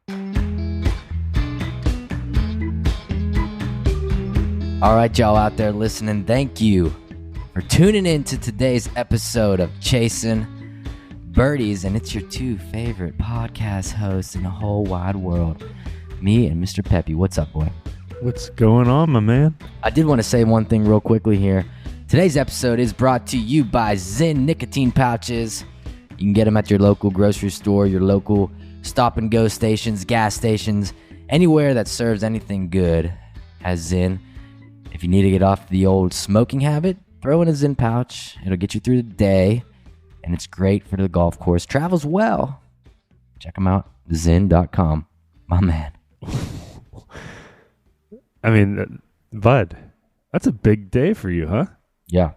All right, y'all out there listening, thank you for tuning in to today's episode of Chasing Birdies, and it's your two favorite podcast hosts in the whole wide world, me and Mr. Pepe. What's up, boy? What's going on, my man? I did want to say one thing real quickly here. Today's episode is brought to you by Zyn nicotine pouches. You can get them at your local grocery store, your local stop-and-go stations, gas stations, anywhere that serves anything good has Zyn. If you need to get off the old smoking habit, throw in a Zyn pouch. It'll get you through the day, and it's great for the golf course. Travels well. Check them out, Zyn.com. My man. I mean, bud, that's a big day for you, huh? Yeah,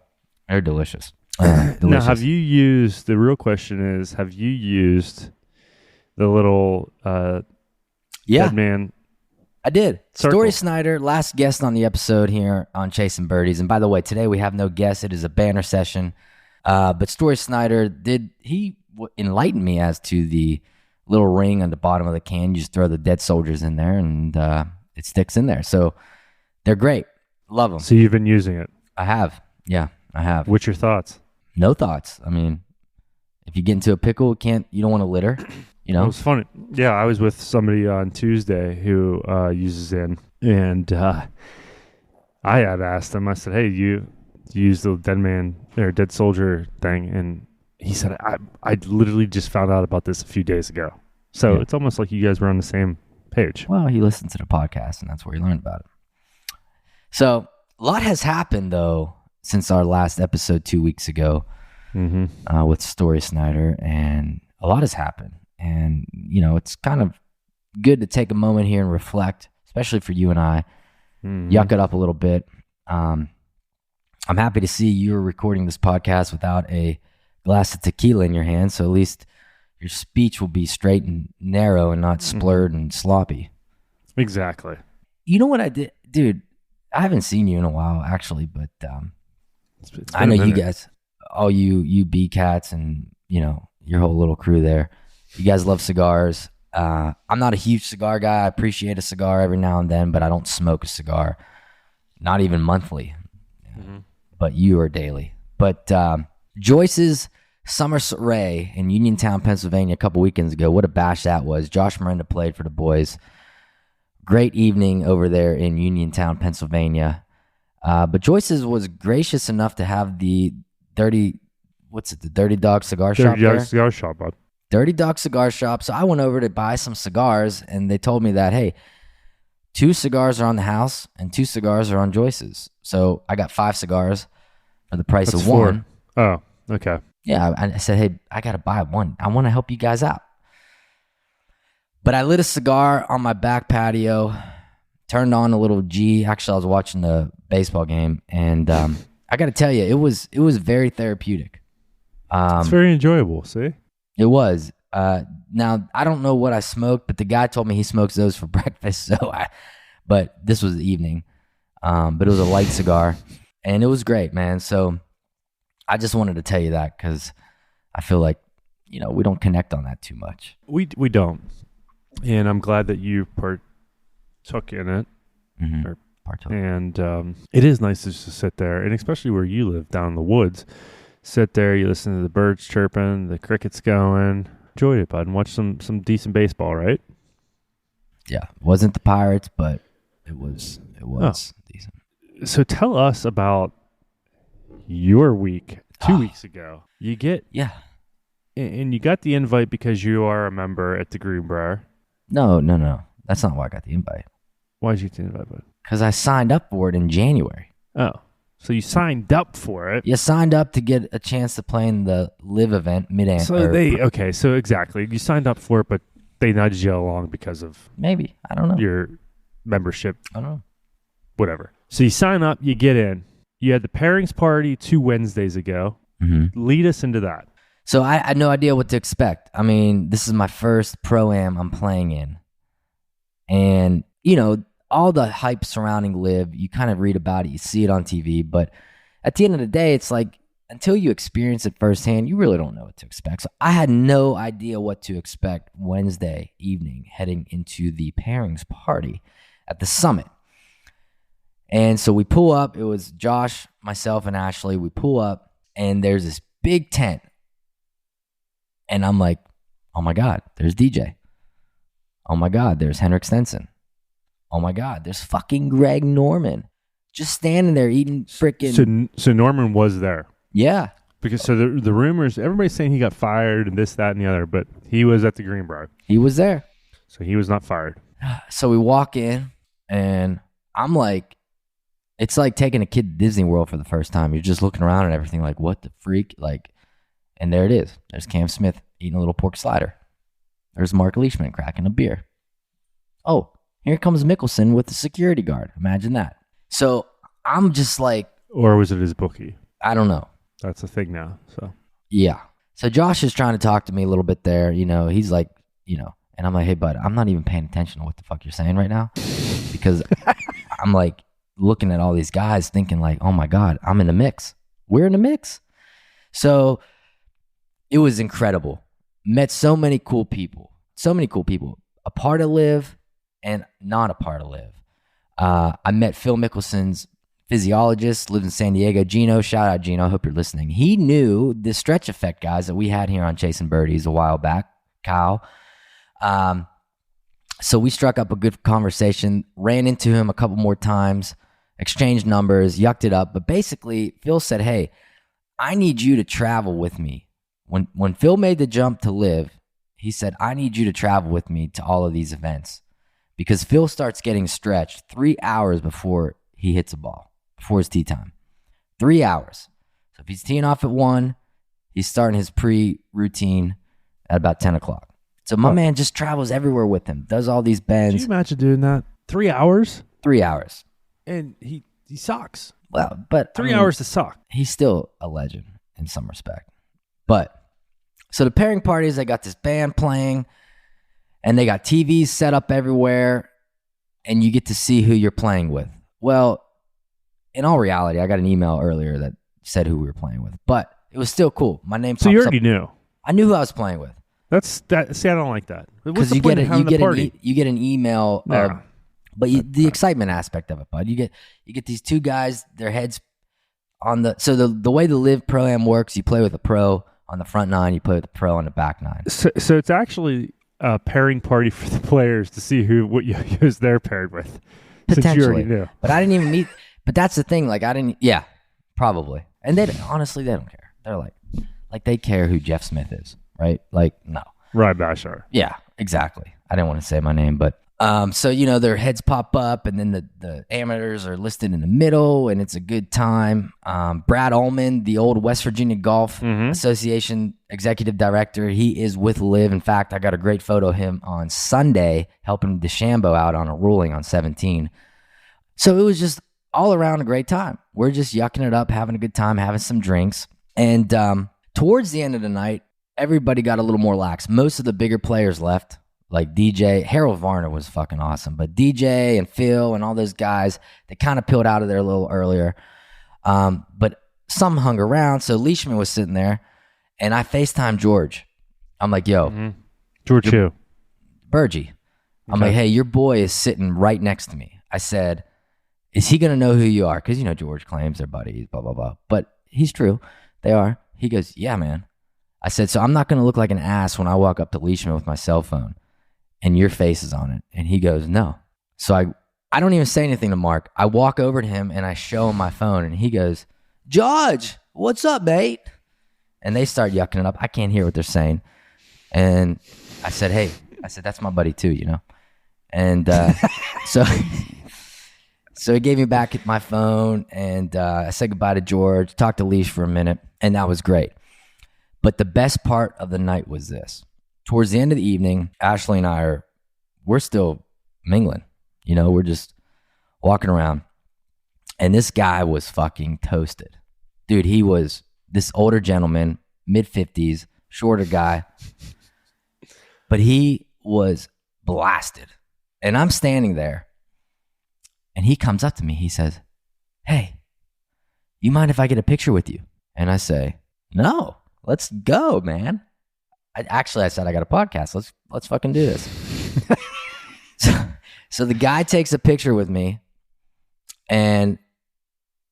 they're delicious. Now, have you used, the real question is, have you used the little Dead Man? I did. Circle. Story Snyder, last guest on the episode here on Chasing Birdies. And by the way, today we have no guest. It is a banner session. But Story Snyder, he enlightened me as to the little ring on the bottom of the can. You just throw the dead soldiers in there and it sticks in there. So they're great. Love them. So you've been using it? I have. Yeah, I have. What's your thoughts? No thoughts. I mean, if you get into a pickle, you don't want to litter. You know? It was funny. Yeah, I was with somebody on Tuesday who uses Zyn, and I had asked him, I said, hey, you use the dead man or dead soldier thing? And he said, I literally just found out about this a few days ago. So It's almost like you guys were on the same page. Well, he listened to the podcast, and that's where he learned about it. So a lot has happened, though, since our last episode 2 weeks ago with Story Snyder, and a lot has happened. And, you know, it's kind of good to take a moment here and reflect, especially for you and I. Yuck it up a little bit. I'm happy to see you're recording this podcast without a glass of tequila in your hand, so at least your speech will be straight and narrow and not splurred and sloppy. Exactly. You know what I did? Dude, I haven't seen you in a while, actually, but It's I know you guys, all you B-Cats and, you know, your whole little crew there. You guys love cigars. I'm not a huge cigar guy. I appreciate a cigar every now and then, but I don't smoke a cigar, not even monthly. But you are daily. But Joyce's Summer Soiree in Uniontown, Pennsylvania, a couple weekends ago. What a bash that was. Josh Miranda played for the boys. Great evening over there in Uniontown, Pennsylvania. But Joyce's was gracious enough to have the Dirty Dog Cigar Shop there? Dirty Dog Cigar Shop, bud. Dirty Dog Cigar Shop. So I went over to buy some cigars, and they told me that, hey, 2 cigars are on the house and 2 cigars are on Joyce's. So I got 5 cigars for the price of 1. Oh, okay. Yeah, I said, hey, I got to buy 1. I want to help you guys out. But I lit a cigar on my back patio, turned on a little G. Actually, I was watching the baseball game, and I got to tell you, it was very therapeutic. It's very enjoyable, see? It was. Now, I don't know what I smoked, but the guy told me he smokes those for breakfast. But this was the evening. But it was a light cigar, and it was great, man. So I just wanted to tell you that because I feel like, you know, we don't connect on that too much. We don't. And I'm glad that you partook in it. Mm-hmm. And it is nice just to sit there, and especially where you live down in the woods. Sit there, you listen to the birds chirping, the crickets going. Enjoyed it, bud, and watch some decent baseball, right? Yeah, it wasn't the Pirates, but it was decent. So tell us about your week 2 weeks ago. You get and you got the invite because you are a member at the Greenbrier. No, that's not why I got the invite. Why did you get the invite, bud? Because I signed up for it in January. Oh. So you signed up for it. You signed up to get a chance to play in the live event mid-am. So exactly. You signed up for it, but they nudged you along because of maybe, I don't know, your membership. I don't know. Whatever. So you sign up, you get in. You had the pairings party 2 Wednesdays ago. Mm-hmm. Lead us into that. So I had no idea what to expect. I mean, this is my first Pro-Am I'm playing in. And, you know, all the hype surrounding live, you kind of read about it, you see it on TV, but at the end of the day, it's like until you experience it firsthand, you really don't know what to expect. So I had no idea what to expect Wednesday evening heading into the pairings party at the Summit. And so we pull up. It was Josh, myself, and Ashley. We pull up, and there's this big tent. And I'm like, oh my God, there's DJ. Oh my God, there's Henrik Stenson. Oh my God, there's fucking Greg Norman. Just standing there eating freaking. So Norman was there. Yeah. Because so the rumors, everybody's saying he got fired and this, that, and the other, but he was at the Greenbrier. He was there. So he was not fired. So we walk in, and I'm like, it's like taking a kid to Disney World for the first time. You're just looking around and everything like, what the freak? Like, and there it is. There's Cam Smith eating a little pork slider. There's Mark Leishman cracking a beer. Oh, here comes Mickelson with the security guard. Imagine that. So I'm just like. Or was it his bookie? I don't know. That's a thing now. So yeah. So Josh is trying to talk to me a little bit there. He's like, and I'm like, hey, bud, I'm not even paying attention to what the fuck you're saying right now. Because I'm like looking at all these guys thinking like, oh my God, I'm in the mix. We're in the mix. So it was incredible. Met so many cool people. A part of Live and not a part of Live. I met Phil Mickelson's physiologist, lives in San Diego. Gino, shout out Gino. I hope you're listening. He knew the stretch effect guys that we had here on Chasing Birdies a while back. Kyle. So we struck up a good conversation, ran into him a couple more times, exchanged numbers, yucked it up. But basically, Phil said, hey, I need you to travel with me. When Phil made the jump to Live, he said, I need you to travel with me to all of these events. Because Phil starts getting stretched 3 hours before he hits a ball, before his tee time. 3 hours. So if he's teeing off at 1, he's starting his pre-routine at about 10 o'clock. So my man just travels everywhere with him, does all these bends. Can you imagine doing that? 3 hours? 3 hours. And he sucks. Well, but 3 hours to suck. He's still a legend in some respect. But so the pairing parties, they got this band playing, and they got TVs set up everywhere, and you get to see who you're playing with. Well, in all reality, I got an email earlier that said who we were playing with, but it was still cool. My name. So you already knew. I knew who I was playing with. See, I don't like that. Because you get an email, but the excitement aspect of it, bud. You get these two guys, their heads on the. So the way the Live Pro-Am works, you play with a pro on the front 9, you play with a pro on the back 9. So it's actually a pairing party for the players to see who they're paired with. Potentially, since you already knew. But I didn't even meet. But that's the thing. Like I didn't. Yeah, probably. And they honestly they don't care. They're like they care who Jeff Smith is, right? Like no. Right, Bashar. Yeah, exactly. I didn't want to say my name, but so their heads pop up, and then the amateurs are listed in the middle, and it's a good time. Brad Ullman, the old West Virginia Golf Association executive director, he is with Liv. In fact, I got a great photo of him on Sunday helping DeChambeau out on a ruling on 17. So it was just all around a great time. We're just yucking it up, having a good time, having some drinks, and towards the end of the night, everybody got a little more lax. Most of the bigger players left, like DJ. Harold Varner was fucking awesome. But DJ and Phil and all those guys, they kind of peeled out of there a little earlier. But some hung around. So Leishman was sitting there, and I FaceTimed George. I'm like, yo. George who? Burgie. I'm like, hey, your boy is sitting right next to me. I said, is he going to know who you are? Because, George claims they're buddies, blah, blah, blah. But he's true. They are. He goes, yeah, man. I said, so I'm not going to look like an ass when I walk up to Leishman with my cell phone and your face is on it. And he goes, no. So I don't even say anything to Mark. I walk over to him and I show him my phone and he goes, George, what's up, mate? And they start yucking it up. I can't hear what they're saying. And I said, hey, that's my buddy too, And so he gave me back my phone and I said goodbye to George, talked to Leish for a minute, and that was great. But the best part of the night was this. Towards the end of the evening, Ashley and we're still mingling. We're just walking around. And this guy was fucking toasted. Dude, he was this older gentleman, mid-50s, shorter guy. But he was blasted. And I'm standing there. And he comes up to me. He says, hey, you mind if I get a picture with you? And I say, no, let's go, man. I said, I got a podcast. Let's fucking do this. So the guy takes a picture with me and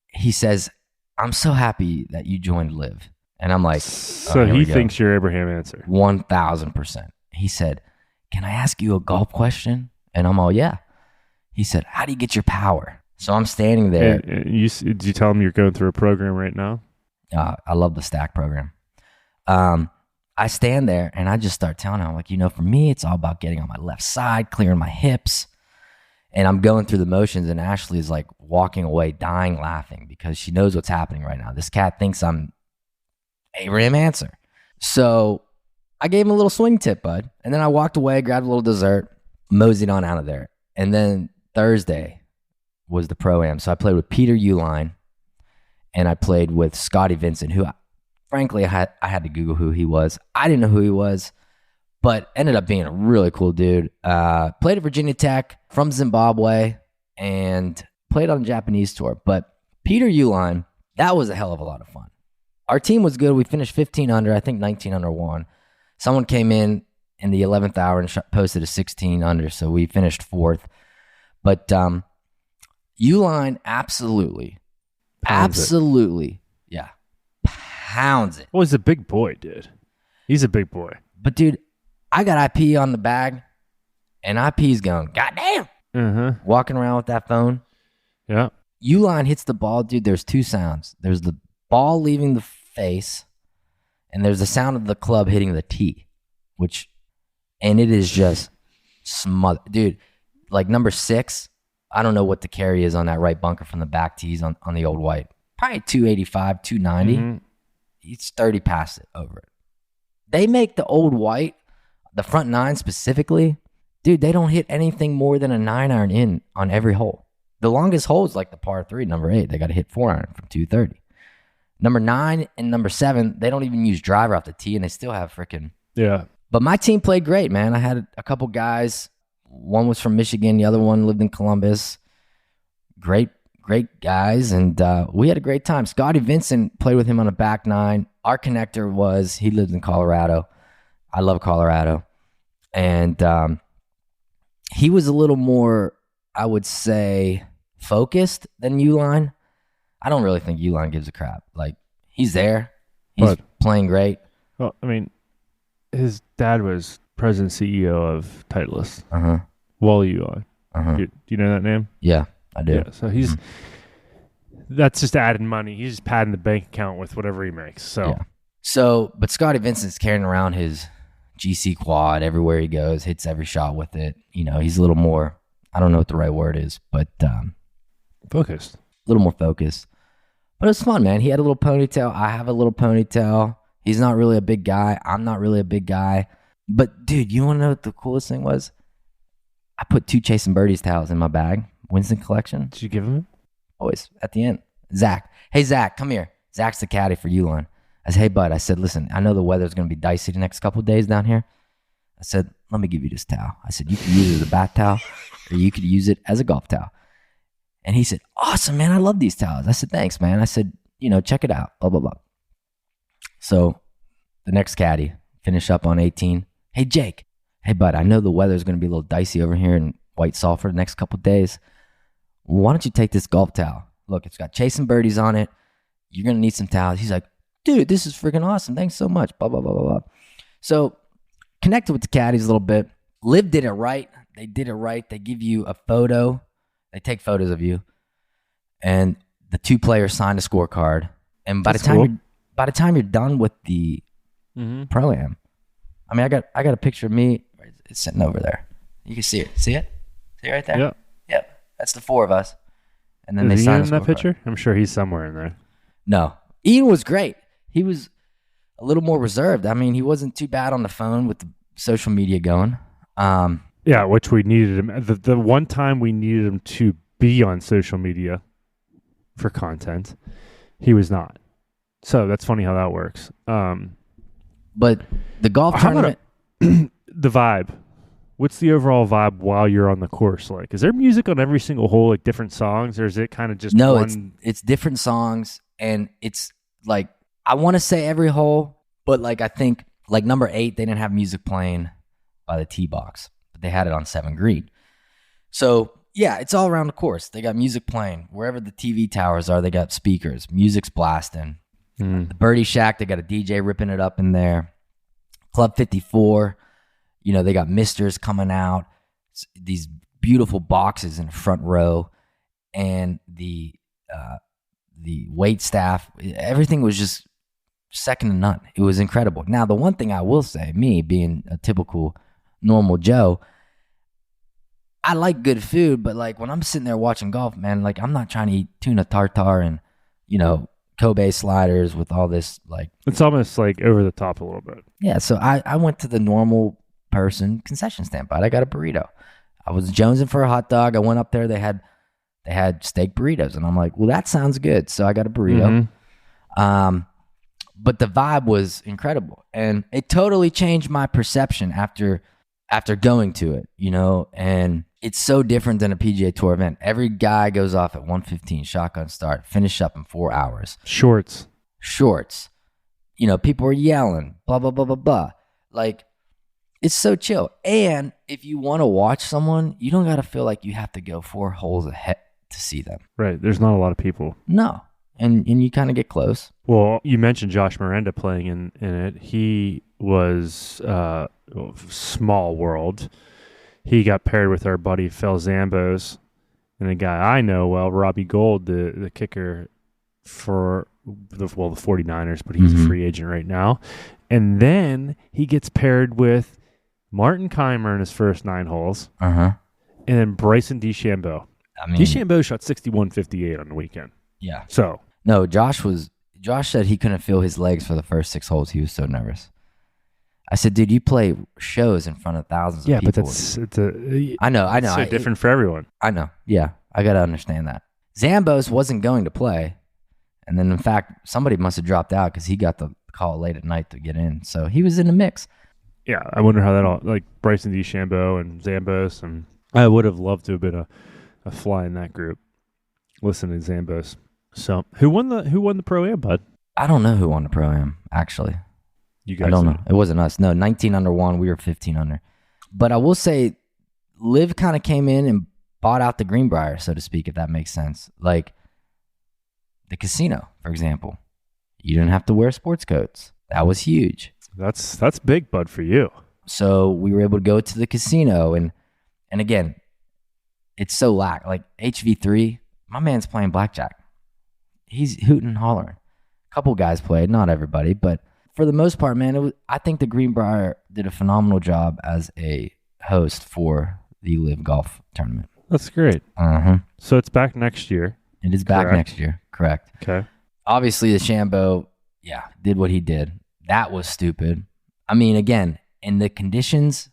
he says, I'm so happy that you joined Live. And I'm like, so he thinks you're Abraham Answer. 1,000%. He said, can I ask you a golf question? And I'm all, yeah. He said, how do you get your power? So I'm standing there. And did you tell him you're going through a program right now? I love the Stack program. I stand there and I just start telling him, like, for me, it's all about getting on my left side, clearing my hips. And I'm going through the motions, and Ashley is like walking away, dying laughing because she knows what's happening right now. This cat thinks I'm Abraham Answer. So I gave him a little swing tip, bud. And then I walked away, grabbed a little dessert, moseyed on out of there. And then Thursday was the Pro-Am. So I played with Peter Uline and I played with Scotty Vincent, who frankly I had to Google who he was. I didn't know who he was, but ended up being a really cool dude. Played at Virginia Tech, from Zimbabwe, and played on the Japanese tour. But Peter Uline, that was a hell of a lot of fun. Our team was good. We finished 15 under, I think 19 under one. Someone came in the 11th hour and posted a 16 under, so we finished fourth. But Uline absolutely, yeah, pounds it. Well, he's a big boy, dude. He's a big boy. But, dude, I got IP on the bag, and IP's going, goddamn. Walking around with that phone. Yeah. Uline hits the ball, dude. There's two sounds. There's the ball leaving the face, and there's the sound of the club hitting the tee, and it is just smothered. Dude, like number 6, I don't know what the carry is on that right bunker from the back tees on the old white. Probably 285, 290. It's 30 past it over it. They make the old white, the front 9 specifically, dude, they don't hit anything more than a 9-iron in on every hole. The longest hole is like the par 3, number 8. They got to hit 4-iron from 230. Number 9 and number 7, they don't even use driver off the tee, and they still have freaking... Yeah. But my team played great, man. I had a couple guys. One was from Michigan. The other one lived in Columbus. Great guys, and we had a great time. Scotty Vincent played with him on a back 9. Our connector he lives in Colorado. I love Colorado. And he was a little more, I would say, focused than Uline. I don't really think Uline gives a crap. Like, he's there. He's playing great. Well, I mean, his dad was president CEO of Titleist. Wally Uline. Do you know that name? Yeah, I do. Yeah, so he's that's just adding money. He's just padding the bank account with whatever he makes. So, but Scotty Vincent's carrying around his GC quad everywhere he goes, hits every shot with it. He's a little more, I don't know what the right word is, but focused. A little more focused. But it's fun, man. He had a little ponytail. I have a little ponytail. He's not really a big guy. I'm not really a big guy. But, dude, you want to know what the coolest thing was? I put 2 Chasing Birdies towels in my bag. Winston collection. Did you give him? Always at the end. Zach. Hey, Zach, come here. Zach's the caddy for Uline. I said, hey, bud. I said, listen, I know the weather's going to be dicey the next couple of days down here. I said, let me give you this towel. I said, you can use it as a bath towel or you could use it as a golf towel. And he said, awesome, man. I love these towels. I said, thanks, man. I said, check it out. Blah, blah, blah. So the next caddy, finish up on 18. Hey, Jake. Hey, bud, I know the weather's going to be a little dicey over here in White Sulphur the next couple of days. Why don't you take this golf towel? Look, it's got Chasing Birdies on it. You're going to need some towels. He's like, dude, this is freaking awesome. Thanks so much. Blah, blah, blah, blah, blah. So connected with the caddies a little bit. Liv did it right. They did it right. They give you a photo. They take photos of you. And the 2 players sign a scorecard. And by the time you're done with the Pro-Am, I mean, I got a picture of me. It's sitting over there. You can see it. See it? See it right there? Yeah. Yep. That's the 4 of us. And then Is they sign in that picture? I'm sure he's somewhere in there. No. Ian was great. He was a little more reserved. I mean, he wasn't too bad on the phone with the social media going. Yeah, which we needed him. The one time we needed him to be on social media for content, he was not. So that's funny how that works. But the golf tournament... the vibe. What's the overall vibe while you're on the course like? Is there music on every single hole, like different songs, or is it kind of just No, one? it's different songs, and it's like I want to say every hole, but like I think like number 8, they didn't have music playing by the tee box, but they had it on 7 green. So yeah, it's all around the course. They got music playing wherever the TV towers are. They got speakers, music's blasting. The Birdie Shack, they got a DJ ripping it up in there. Club 54, you know, they got misters coming out. These beautiful boxes in the front row, and the wait staff. Everything was just second to none. It was incredible. Now, the one thing I will say, me being a typical normal Joe, I like good food, but like when I'm sitting there watching golf, man, like I'm not trying to eat tuna tartare and, you know, Kobe sliders with all this like. It's almost like over the top a little bit. Yeah, so I went to the normal person concession stand, but I got a burrito. I was jonesing for a hot dog. I went up there. They had steak burritos, and I'm like, well, that sounds good. So I got a burrito. But the vibe was incredible, and it totally changed my perception after going to it, you know. And it's so different than a PGA Tour event. Every guy goes off at 1:15, shotgun start, finish up in 4 hours. Shorts. You know, people are yelling, blah, blah, blah, blah, blah. Like, it's so chill. And if you want to watch someone, you don't got to feel like you have to go 4 holes ahead to see them. Right. There's not a lot of people. No. And you kind of get close. Well, you mentioned Josh Miranda playing in it. He was small world. He got paired with our buddy Phil Zambos and a guy I know well, Robbie Gold, the kicker for the 49ers, but he's a free agent right now. And then he gets paired with Martin Keimer in his first 9 holes. And then Bryson DeChambeau. I mean, DeChambeau shot 61.58 on the weekend. Yeah. So no, Josh said he couldn't feel his legs for the first 6 holes. He was so nervous. I said, dude, you play shows in front of thousands of people. Yeah, but I know. It's so different for everyone. I know. Yeah, I got to understand that. Zambos wasn't going to play. And then, in fact, somebody must have dropped out because he got the call late at night to get in. So he was in the mix. Yeah, I wonder how that all, like Bryson DeChambeau and Zambos, and I would have loved to have been a fly in that group. Listen to Zambos. So who won the Pro-Am, bud? I don't know who won the Pro-Am, actually. You guys I don't know. It wasn't us. No, 19 under won. We were 15 under. But I will say, Liv kind of came in and bought out the Greenbrier, so to speak, if that makes sense. Like the casino, for example. You didn't have to wear sports coats. That was huge. That's big, bud, for you. So we were able to go to the casino, and again, it's so like HV3, my man's playing blackjack. He's hooting and hollering. A couple guys played, not everybody, but for the most part, man, I think the Greenbrier did a phenomenal job as a host for the Live Golf tournament. That's great. So it's back next year. It is back next year, correct. Okay. Obviously, the Shambo, did what he did. That was stupid. I mean, again, in the conditions,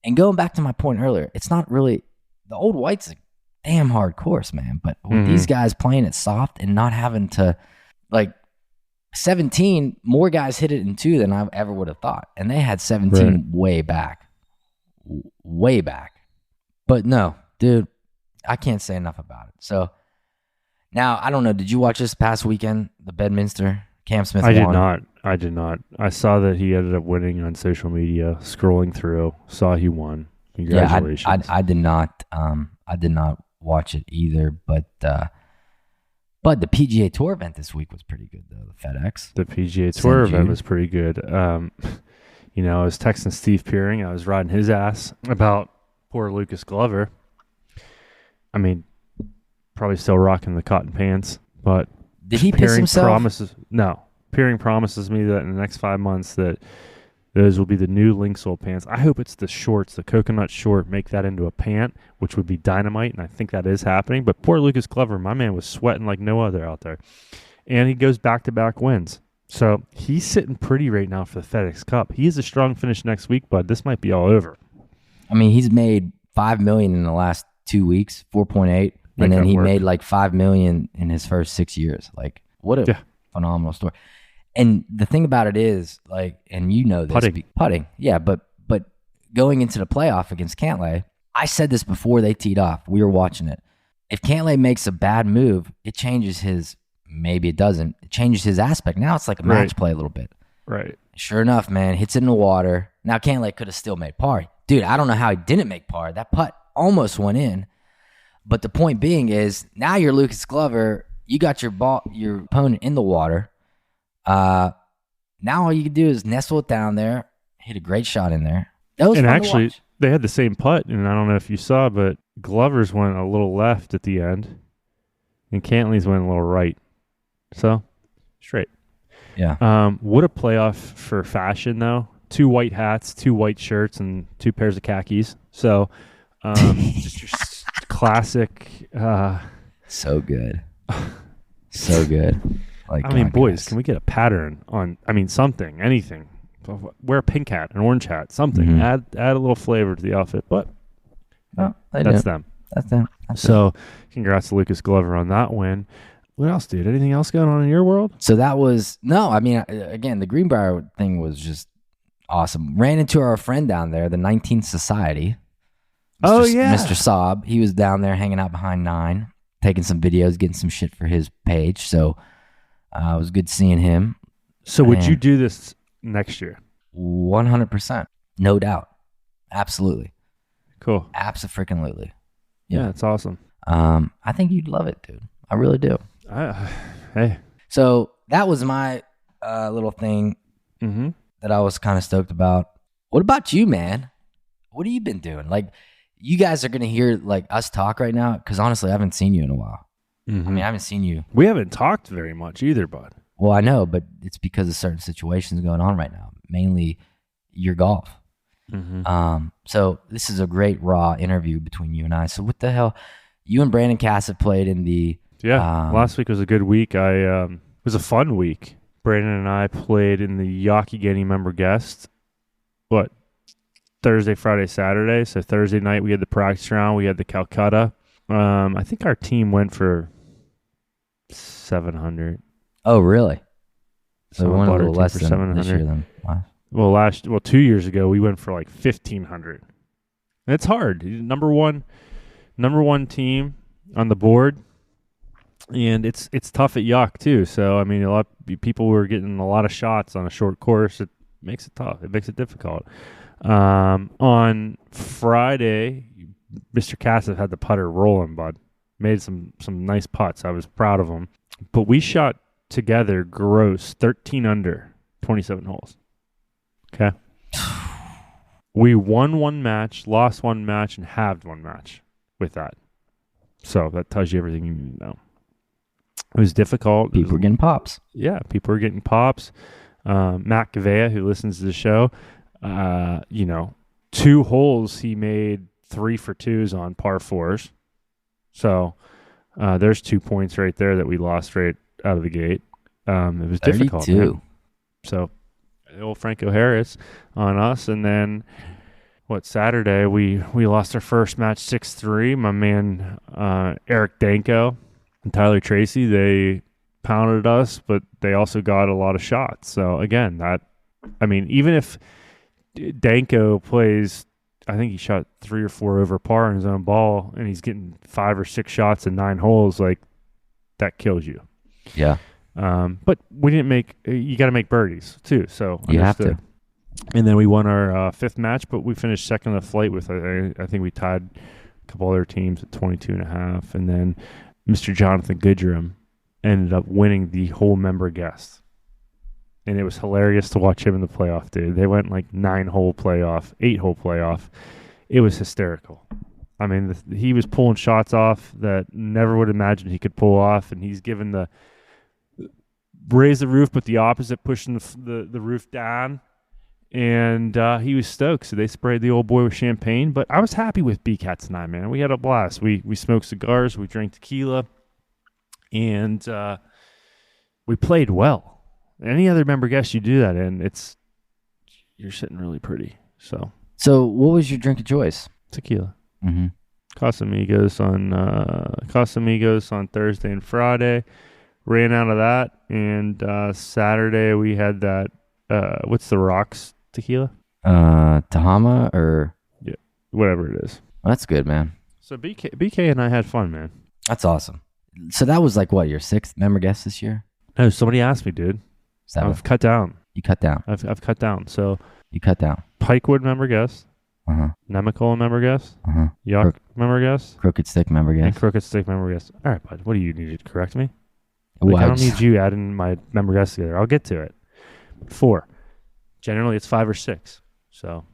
and going back to my point earlier, it's not really, the Old White's a damn hard course, man. But with these guys playing it soft and not having to, like, 17, more guys hit it in 2 than I ever would have thought. And they had 17 way back. Way back. But no, dude, I can't say enough about it. So, now, I don't know. Did you watch this past weekend, the Bedminster? Cam Smith won. I did not. I saw that he ended up winning on social media, scrolling through, saw he won. Congratulations. Yeah, I did not. I did not watch it either, but the PGA Tour event this week was pretty good, though. The FedEx. The PGA Tour event was pretty good. I was texting Steve Peering. I was riding his ass about poor Lucas Glover. I mean, probably still rocking the cotton pants, but did he piss himself? Peering promises me that in the next 5 months that those will be the new Link-sole pants. I hope it's the shorts, the coconut short, make that into a pant, which would be dynamite, and I think that is happening. But poor Lucas Glover, my man was sweating like no other out there. And he goes back-to-back wins. So he's sitting pretty right now for the FedEx Cup. He has a strong finish next week, bud. This might be all over. I mean, he's made $5 million in the last 2 weeks, 4.8, and then he made like $5 million in his first 6 years. Like, what a phenomenal story. And the thing about it is, like, and you know this, putting, yeah, but going into the playoff against Cantlay, I said this before they teed off. We were watching it. If Cantlay makes a bad move, it changes his maybe it doesn't. It changes his aspect. Now it's like a match play a little bit. Right. Sure enough, man, hits it in the water. Now Cantlake could have still made par. Dude, I don't know how he didn't make par. That putt almost went in. But the point being is, now you're Lucas Glover. You got your opponent in the water. Now all you can do is nestle it down there, hit a great shot in there. That was and fun actually, to watch. they had the same putt, and I don't know if you saw, but Glover's went a little left at the end, and Cantlay's went a little right. So, straight. Yeah. What a playoff for fashion, though. 2 white hats, 2 white shirts, and 2 pairs of khakis. So, just your classic. So good. So good. Like, I mean, boys, can we get a pattern on, something, anything? Wear a pink hat, an orange hat, something. Mm-hmm. Add a little flavor to the outfit. But that's them. That's them. So, congrats to Lucas Glover on that win. What else, dude? Anything else going on in your world? So that was, no, I mean, again, the Greenbrier thing was just awesome. Ran into our friend down there, the 19th Society. Mr. Saab. He was down there hanging out behind 9, taking some videos, getting some shit for his page. So it was good seeing him. So would you do this next year? 100%. No doubt. Absolutely. Cool. Abso-freaking-lutely. Yeah, it's awesome. I think you'd love it, dude. I really do. Hey. So that was my little thing that I was kind of stoked about. What about you, man? What have you been doing? Like, you guys are going to hear like us talk right now, because honestly, I haven't seen you in a while. I mean, I haven't seen you. We haven't talked very much either, bud. Well, I know, but it's because of certain situations going on right now, mainly your golf. So this is a great raw interview between you and I. So what the hell? You and Brandon Cassett played in the... last week was a good week. It was a fun week. Brandon and I played in the Yaki member guest. Thursday, Friday, Saturday. So Thursday night we had the practice round. We had the Calcutta. I think our team went for 700. Oh, really? So we went a our little team less for than 700. this year then. Wow. 2 years ago we went for like 1,500. And it's hard. Number one team on the board, and it's tough at Yuck too. So I mean, a lot of people were getting a lot of shots on a short course. It makes it tough. It makes it difficult. On Friday, Mr. Cassett had the putter rolling, bud. Made some nice putts. I was proud of him. But we shot together gross 13 under 27 holes. Okay. We won 1 match, lost 1 match, and halved 1 match with that. So that tells you everything you need to know. It was difficult. People were getting pops. Yeah, people were getting pops. Matt Gavea, who listens to the show, 2 holes he made 3 for 2s on par 4s. So there's 2 points right there that we lost right out of the gate. It was difficult. 32. So old Franco Harris on us, and then Saturday we lost our first match 6-3. My man Eric Danko and Tyler Tracy, they pounded us, but they also got a lot of shots. So again, even if Danko plays, I think he shot 3 or 4 over par on his own ball, and he's getting 5 or 6 shots in 9 holes, like that kills you. Yeah. But we didn't make. You got to make birdies too. So you have to. And then we won our 5th match, but we finished second on the flight with. I think we tied a couple other teams at 22.5, and then Mr. Jonathan Goodrum ended up winning the whole member guest. And it was hilarious to watch him in the playoff, dude. They went like 9-hole playoff, 8-hole playoff. It was hysterical. I mean, he was pulling shots off that never would imagine he could pull off, and he's given the raise the roof, but the opposite, pushing the roof down. And he was stoked, so they sprayed the old boy with champagne. But I was happy with B-Cat tonight, man. We had a blast. We smoked cigars, we drank tequila, and we played well. Any other member guest you do that in, you're sitting really pretty. So what was your drink of choice? Tequila. Mm-hmm. Casamigos on Thursday and Friday. Ran out of that, and Saturday we had that. What's the rocks tequila? Tahama or whatever it is. Well, that's good, man. So BK and I had fun, man. That's awesome. So that was like what, your 6th member guest this year? No, somebody asked me, dude. 7th. I've cut down. You cut down. I've cut down. So You cut down. Pikewood member guest, Uh-huh. Nemacolin member guest, Uh-huh. Yuck member guest, Crooked Stick member and guest. Crooked Stick member guest. All right, bud. What do you need to correct me? Well, I don't need you adding my member guests together. I'll get to it. 4. Generally, it's 5 or 6. So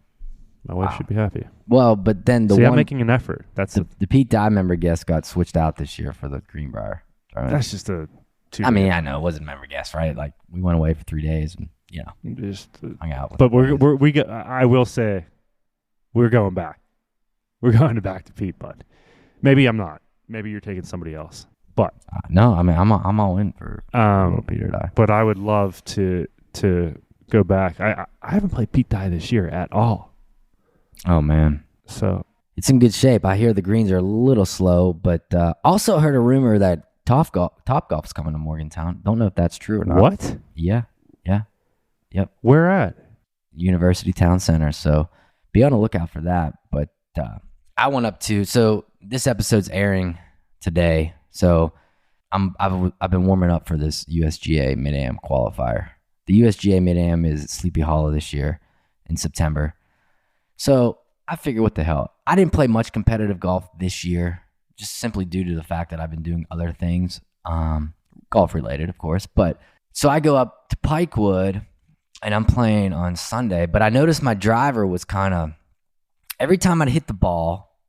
my wife should be happy. Well, but then I'm making an effort. That's the Pete Dye member guest got switched out this year for the Greenbrier. Right? that's just a. I mean, I know it wasn't member guest, right? Like we went away for 3 days and Just, hung out. but I will say, we're going back. We're going back to Pete, bud. Maybe I'm not. Maybe you're taking somebody else. But no, I mean I'm all in for little Peter Dye. But I would love to go back. I haven't played Pete Dye this year at all. Oh man, so it's in good shape. I hear the greens are a little slow, but also heard a rumor that Top Golf's coming to Morgantown. Don't know if that's true or not. What? Yeah. Yep. Where at? University Town Center. So be on the lookout for that. But I went up to. So this episode's airing today. So I've been warming up for this USGA Mid-Am qualifier. The USGA Mid-Am is at Sleepy Hollow this year in September. So I figured, what the hell? I didn't play much competitive golf this year, just simply due to the fact that I've been doing other things, golf related, of course. But so I go up to Pikewood, and I'm playing on Sunday. But I noticed my driver was kind of, every time I'd hit the ball,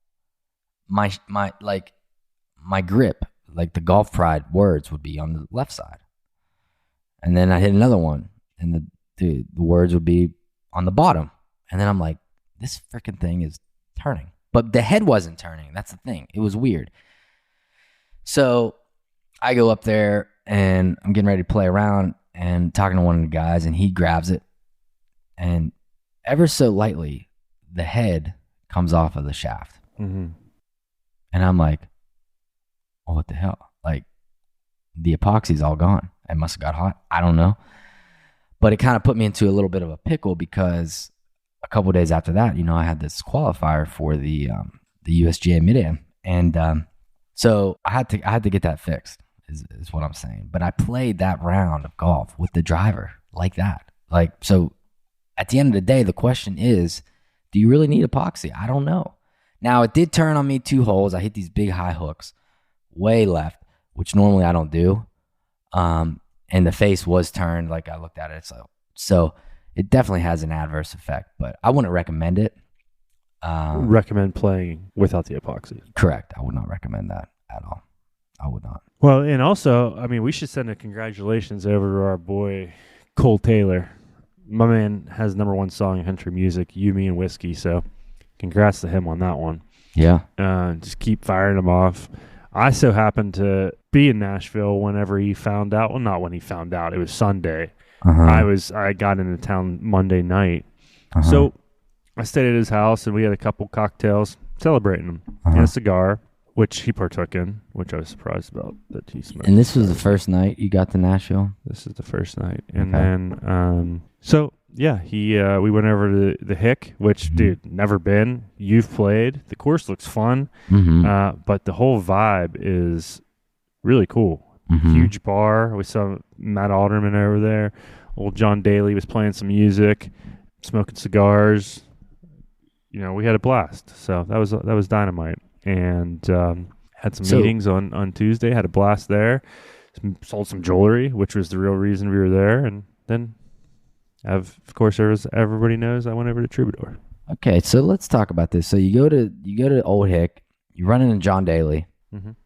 my grip, like the Golf Pride words, would be on the left side, and then I hit another one, and the words would be on the bottom, and then I'm like, this freaking thing is turning, but the head wasn't turning. That's the thing. It was weird. So I go up there and I'm getting ready to play around and talking to one of the guys, and he grabs it, and ever so lightly, the head comes off of the shaft. Mm-hmm. And I'm like, oh, what the hell? Like, the epoxy's all gone. It must have got hot. I don't know. But it kind of put me into a little bit of a pickle, because a couple of days after that, I had this qualifier for the USGA Mid-Am. And so I had to get that fixed, is what I'm saying. But I played that round of golf with the driver like that. Like, so at the end of the day, the question is, do you really need epoxy? I don't know. Now, it did turn on me 2 holes. I hit these big high hooks way left, which normally I don't do. And the face was turned, like I looked at it. So it definitely has an adverse effect, but I wouldn't recommend it. Recommend playing without the epoxy. Correct. I would not recommend that at all. I would not. Well, and also, I mean, we should send a congratulations over to our boy Cole Taylor. My man has #1 song in country music, You, Me, and Whiskey. So congrats to him on that one. Yeah. Just keep firing him off. I so happened to be in Nashville whenever he found out. Well, not when he found out. It was Sunday. Uh-huh. I got into town Monday night. Uh-huh. So I stayed at his house, and we had a couple cocktails celebrating him, and a cigar, which he partook in, which I was surprised about that he smoked. And this was the first night you got to Nashville? This is the first night. And then, so yeah, we went over to the Hick, which, dude, never been. You've played. The course looks fun, but the whole vibe is really cool. Huge bar. We saw Matt Alderman over there. Old John Daly was playing some music, smoking cigars. We had a blast. So that was dynamite. And had some meetings on Tuesday. Had a blast there. Sold some jewelry, which was the real reason we were there. And then, of course, as everybody knows, I went over to Troubadour. Okay, so let's talk about this. So you go to Old Hick. You run into John Daly.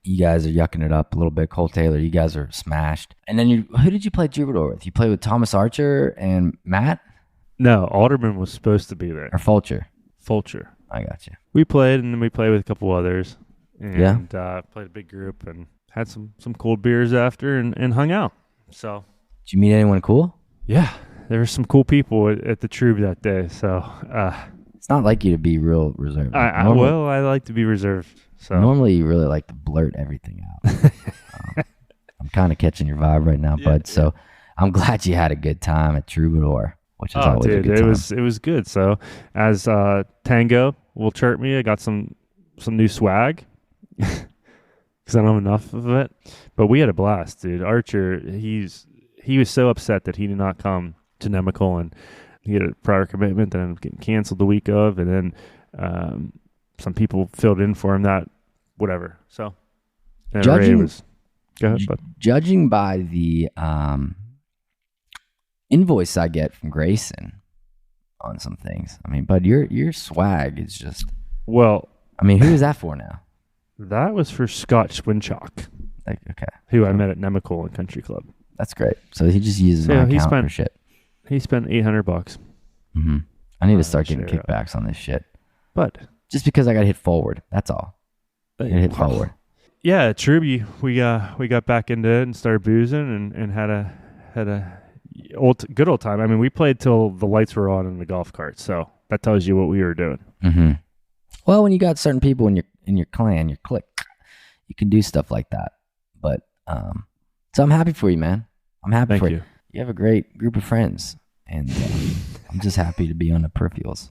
You guys are yucking it up a little bit. Cole Taylor, you guys are smashed. And then who did you play Troubadour with? You played with Thomas Archer and Matt? No, Alderman was supposed to be there. Or Fulcher? Fulcher. I got you. We played, and then we played with a couple others. And played a big group and had some cold beers after and hung out. So, did you meet anyone cool? Yeah, there were some cool people at the Troub that day. So it's not like you to be real reserved. I like to be reserved. So normally you really like to blurt everything out. I'm kind of catching your vibe right now, bud. So I'm glad you had a good time at Troubadour, which is always a good time. It was good. So as Tango will chirp me, I got some new swag. because I don't have enough of it. But we had a blast, dude. Archer, he was so upset that he did not come to Nemacolin, and he had a prior commitment that ended up getting canceled the week of, and then some people filled in for him that whatever. So and Ray was go ahead, bud. Judging by the invoice I get from Grayson on some things, I mean, but your swag is just well. I mean, who is that for now? That was for Scott Swinchock, Okay, who I met at Nemacolin Country Club. That's great. So he just uses my account for shit. He spent $800. Mm-hmm. I need to start getting kickbacks on this shit. But just because I got to hit forward, that's all. I got to hit forward. Yeah, Truby, we got back into it and started boozing and had a good old time. I mean, we played till the lights were on in the golf cart, so that tells you what we were doing. Mm-hmm. Well, when you got certain people in your clan, your clique, you can do stuff like that. But so I'm happy for you, man. I'm happy for you. You have a great group of friends, and I'm just happy to be on the peripherals.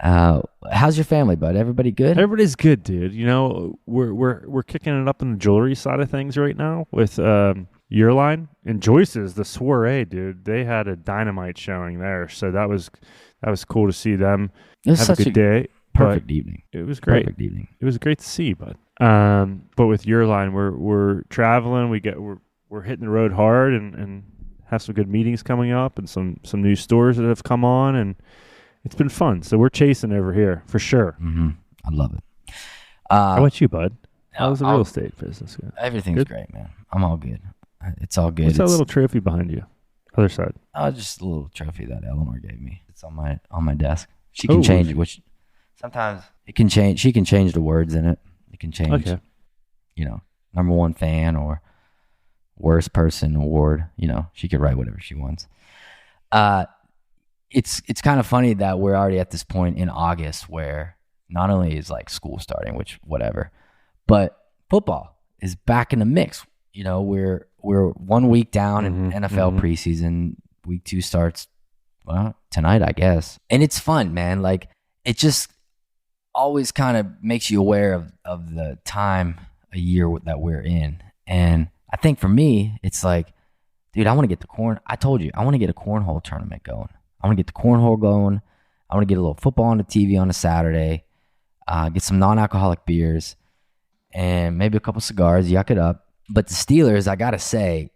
How's your family, bud? Everybody good? Everybody's good, dude. You know, we're kicking it up in the jewelry side of things right now with your line and Joyce's the soiree, dude. They had a dynamite showing there, so that was cool to see them have a good day. Perfect evening. It was great. Perfect evening. It was great to see, bud. But with your line, we're traveling. We're hitting the road hard and have some good meetings coming up and some new stores that have come on, and it's been fun. So we're chasing over here for sure. Mm-hmm. I love it. How about you, bud? How's the real estate business going? Everything's good? Great, man. I'm all good. It's all good. What's that little trophy behind you? Other side. Just a little trophy that Eleanor gave me. It's on my desk. She can change it, which sometimes it can change. She can change the words in it. It can change. Okay. You know, number one fan or worst person award. You know, she could write whatever she wants. It's kind of funny that we're already at this point in August where not only is like school starting, which whatever, but football is back in the mix. You know, we're 1 week down in NFL preseason. Week 2 starts tonight, I guess, and it's fun, man. Like it just always kind of makes you aware of the time a year that we're in, and I think for me, it's like, dude, I want to get I told you, I want to get a cornhole tournament going. I want to get the cornhole going. I want to get a little football on the TV on a Saturday, get some non-alcoholic beers, and maybe a couple cigars, yuck it up. But the Steelers, I got to say,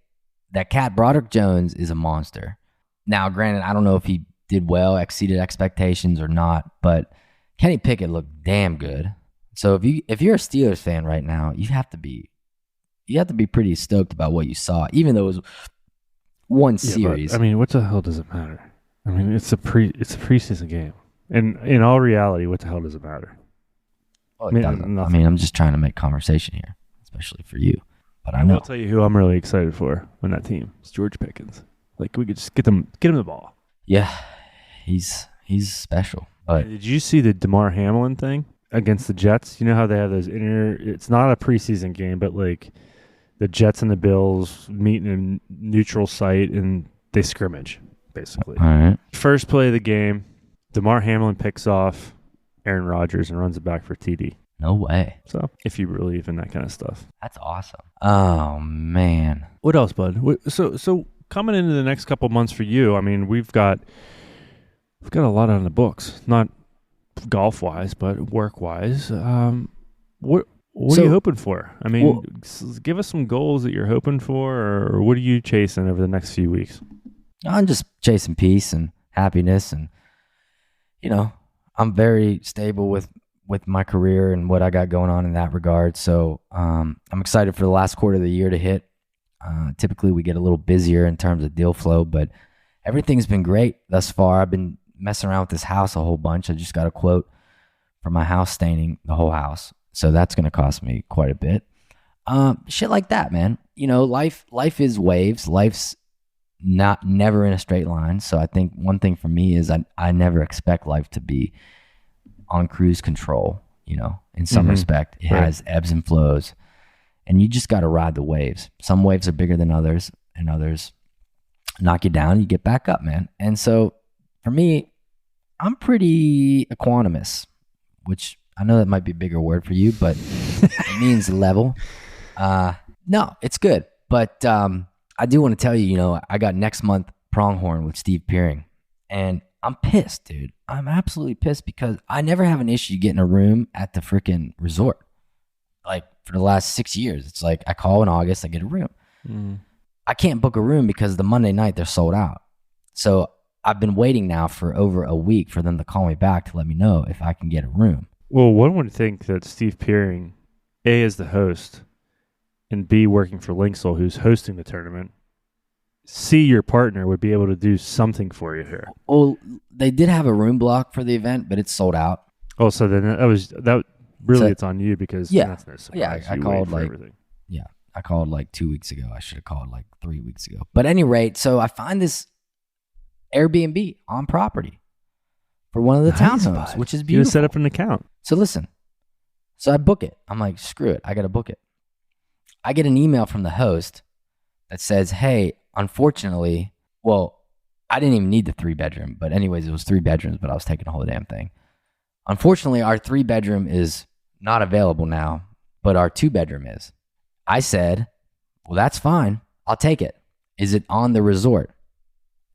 that cat Broderick Jones is a monster. Now, granted, I don't know if he did well, exceeded expectations or not, but Kenny Pickett looked damn good. So if you're a Steelers fan right now, you have to be pretty stoked about what you saw, even though it was one series. But, I mean, what the hell does it matter? I mean, it's a preseason game, and in all reality, what the hell does it matter? Well, it doesn't. I mean, I'm just trying to make conversation here, especially for you. But I know. I'll tell you who I'm really excited for on that team. It's George Pickens. Like we could just get him the ball. Yeah, he's special. But did you see the DeMar Hamlin thing against the Jets? You know how they have those it's not a preseason game, but like the Jets and the Bills meet in a neutral site and they scrimmage, basically. All right. First play of the game, DeMar Hamlin picks off Aaron Rodgers and runs it back for TD. No way. So, if you believe in that kind of stuff. That's awesome. Oh, man. What else, bud? So coming into the next couple months for you, I mean, we've got a lot on the books. Not golf-wise, but work-wise. What are you hoping for? I mean, give us some goals that you're hoping for, or what are you chasing over the next few weeks? I'm just chasing peace and happiness, and, you know, I'm very stable with my career and what I got going on in that regard. So I'm excited for the last quarter of the year to hit. Typically, we get a little busier in terms of deal flow, but everything's been great thus far. I've been messing around with this house a whole bunch. I just got a quote for my house staining the whole house. So that's going to cost me quite a bit. Shit like that, man. You know, life is waves. Life's never in a straight line. So I think one thing for me is I never expect life to be on cruise control. You know, in some respect, it has ebbs and flows, and you just got to ride the waves. Some waves are bigger than others, and others knock you down. You get back up, man. And so for me, I'm pretty equanimous, which I know that might be a bigger word for you, but It means level. No, it's good. But I do want to tell you, I got next month Pronghorn with Steve Peering. And I'm pissed, dude. I'm absolutely pissed because I never have an issue getting a room at the freaking resort. Like for the last 6 years, it's like I call in August, I get a room. I can't book a room because the Monday night they're sold out. So I've been waiting now for over a week for them to call me back to let me know if I can get a room. Well, one would think that Steve Peering, A, is the host, and B, working for Linksel, who's hosting the tournament, C, your partner would be able to do something for you here. Well, they did have a room block for the event, but it's sold out. Oh, so then it's on you because that's no surprise. Yeah, I called like everything. Yeah, I called like 2 weeks ago. I should have called like 3 weeks ago. But at any rate, so I find this Airbnb on property for one of the townhomes, which is beautiful. You set up an account. So listen, so I book it. I'm like, screw it, I got to book it. I get an email from the host that says, hey, unfortunately, well, I didn't even need the 3-bedroom, but anyways, it was 3 bedrooms, but I was taking the whole damn thing. Unfortunately, our 3-bedroom is not available now, but our 2-bedroom is. I said, well, that's fine. I'll take it. Is it on the resort?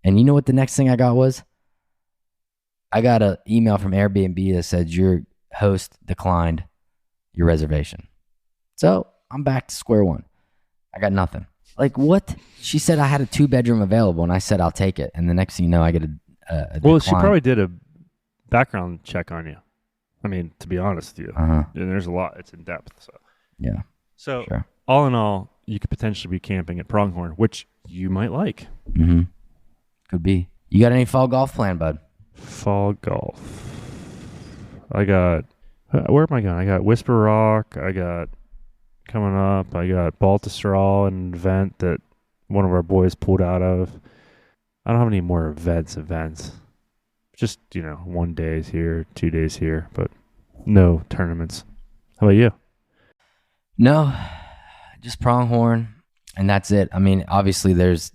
And you know what the next thing I got was? I got an email from Airbnb that said your host declined your reservation. So I'm back to square one. I got nothing. Like, what? She said I had a 2-bedroom available, and I said I'll take it. And the next thing you know, I get a well, decline. she probably did a background check on you. I mean, to be honest with you, and there's a lot. It's in depth. So yeah. So sure. All in all, you could potentially be camping at Pronghorn, which you might like. Mm-hmm. Could be. You got any fall golf planned, bud? Fall golf. I got. Where am I going? I got Whisper Rock. I got coming up. I got Baltusrol, an event that one of our boys pulled out of. I don't have any more events. Just, 1 day here, 2 days here, but no tournaments. How about you? No, just Pronghorn, and that's it. I mean, obviously, there's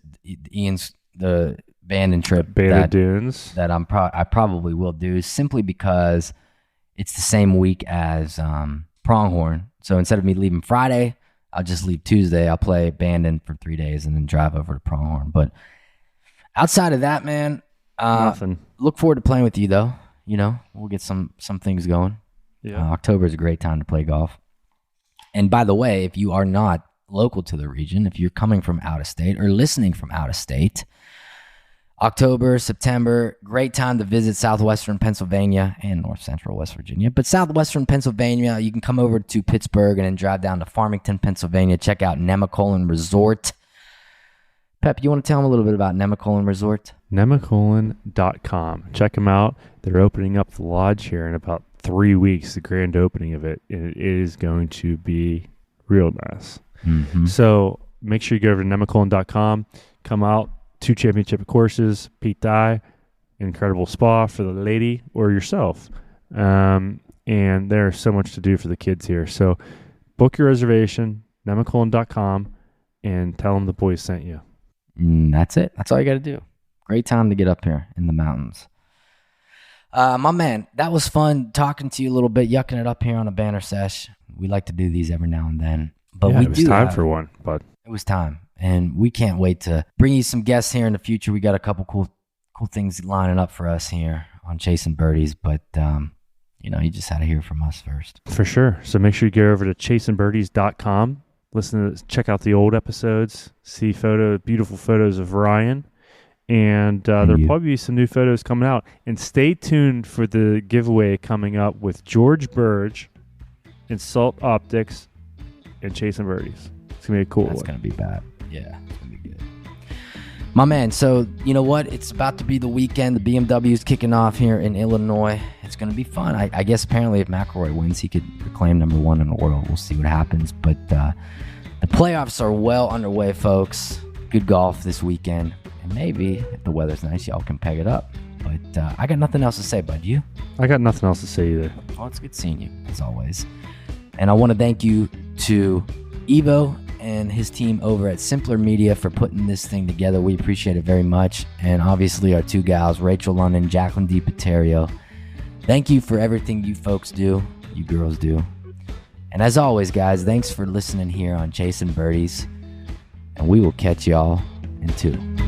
Ian's the Bandon trip, Dunes that I probably will do simply because it's the same week as Pronghorn. So instead of me leaving Friday, I'll just leave Tuesday. I'll play Bandon for 3 days and then drive over to Pronghorn. But outside of that, man, nothing. Look forward to playing with you, though. We'll get some things going. Yeah. October is a great time to play golf. And by the way, if you are not local to the region, if you're coming from out of state or listening from out of state, October, September, great time to visit southwestern Pennsylvania and north central West Virginia. But southwestern Pennsylvania, you can come over to Pittsburgh and then drive down to Farmington, Pennsylvania. Check out Nemacolin Resort. Pep, you want to tell them a little bit about Nemacolin Resort? Nemacolin.com. Check them out. They're opening up the lodge here in about 3 weeks, the grand opening of it. And it is going to be real nice. Mm-hmm. So make sure you go over to Nemacolin.com. Come out. 2 championship courses, Pete Dye, incredible spa for the lady or yourself. And there's so much to do for the kids here. So book your reservation, nemacolin.com, and tell them the boys sent you. That's it. That's all you got to do. Great time to get up here in the mountains. My man, that was fun talking to you a little bit, yucking it up here on a banner sesh. We like to do these every now and then. But it was time for one, bud. It was time. And we can't wait to bring you some guests here in the future. We got a couple cool things lining up for us here on Chasing Birdies. But, you just had to hear from us first. For sure. So make sure you go over to chasingbirdies.com. Check out the old episodes. See beautiful photos of Ryan. And there'll probably be some new photos coming out. And stay tuned for the giveaway coming up with George Burge and Salt Optics and Chasing Birdies. It's going to be a cool one. That's going to be bad. Yeah, it's going to be good. My man, so you know what? It's about to be the weekend. The BMW is kicking off here in Illinois. It's going to be fun. I guess apparently if McIlroy wins, he could reclaim #1 in the world. We'll see what happens. But the playoffs are well underway, folks. Good golf this weekend. And maybe, if the weather's nice, y'all can peg it up. But I got nothing else to say, bud. You? I got nothing else to say either. Oh, it's good seeing you, as always. And I want to thank you to Evo and his team over at Simpler Media for putting this thing together. We appreciate it very much. And obviously our 2 gals, Rachel London, Jacqueline DiPaterio. Thank you for everything you folks do, you girls do. And as always, guys, thanks for listening here on Chasing Birdies. And we will catch y'all in 2.